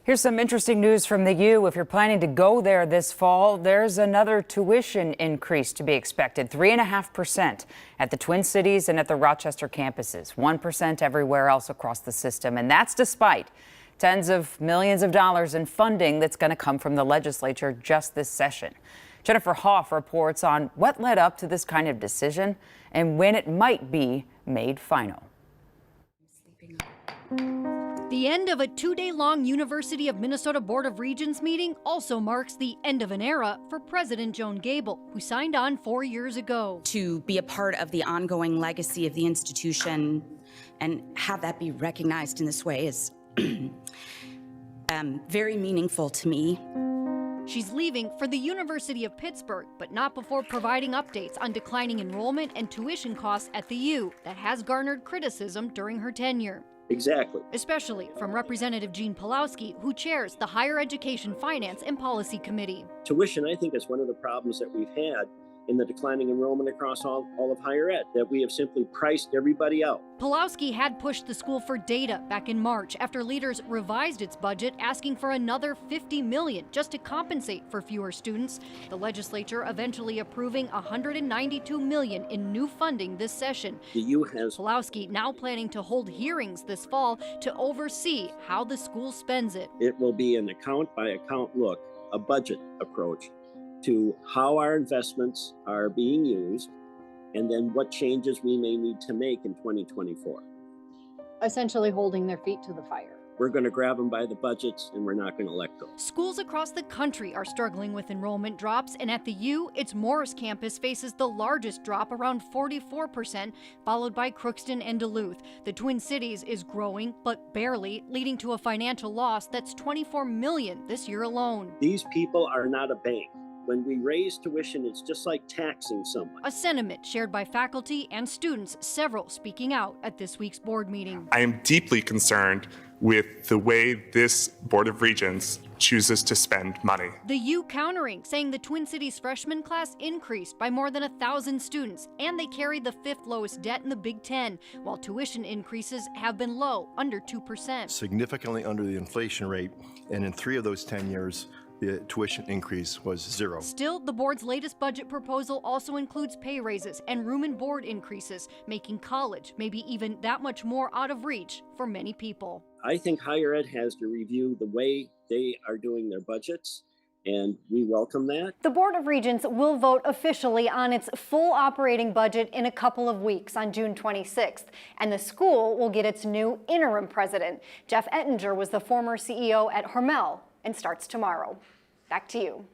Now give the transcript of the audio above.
Here's some interesting news from the U. If you're planning to go there this fall, there's another tuition increase to be expected, 3.5% at the Twin Cities and at the Rochester campuses, 1% everywhere else across the system. And that's despite tens of millions of dollars in funding that's going to come from the legislature just this session. Jennifer Hoff reports on what led up to this kind of decision and when it might be made final. The end of a two-day-long University of Minnesota Board of Regents meeting also marks the end of an era for President Joan Gabel, who signed on 4 years ago. To be a part of the ongoing legacy of the institution and have that be recognized in this way is very meaningful to me. She's leaving for the University of Pittsburgh, but not before providing updates on declining enrollment and tuition costs at the U that has garnered criticism during her tenure. Exactly. Especially from Representative Jean Pawlowski, who chairs the Higher Education Finance and Policy Committee. Tuition, I think, is one of the problems that we've had in the declining enrollment across all of higher ed, that we have simply priced everybody out. Pawlowski had pushed the school for data back in March after leaders revised its budget, asking for another $50 million just to compensate for fewer students. The legislature eventually approving $192 million in new funding this session. The U has Pawlowski now planning to hold hearings this fall to oversee how the school spends it. It will be an account by account look, a budget approach to how our investments are being used, and then what changes we may need to make in 2024. Essentially holding their feet to the fire. We're going to grab them by the budgets, and we're not going to let go. Schools across the country are struggling with enrollment drops, and at the U, its Morris campus faces the largest drop, around 44%, followed by Crookston and Duluth. The Twin Cities is growing, but barely, leading to a financial loss that's $24 million this year alone. These people are not a bank. When we raise tuition, it's just like taxing someone. A sentiment shared by faculty and students, several speaking out at this week's board meeting. I am deeply concerned with the way this Board of Regents chooses to spend money. The U countering, saying the Twin Cities freshman class increased by more than 1,000 students, and they carry the 5th lowest debt in the Big Ten, while tuition increases have been low, under 2%. Significantly under the inflation rate, and in 3 of those 10 years, the tuition increase was 0. Still, the board's latest budget proposal also includes pay raises and room and board increases, making college maybe even that much more out of reach for many people. I think higher ed has to review the way they are doing their budgets, and we welcome that. The Board of Regents will vote officially on its full operating budget in a couple of weeks on June 26th, and the school will get its new interim president. Jeff Ettinger was the former CEO at Hormel and starts tomorrow. Back to you.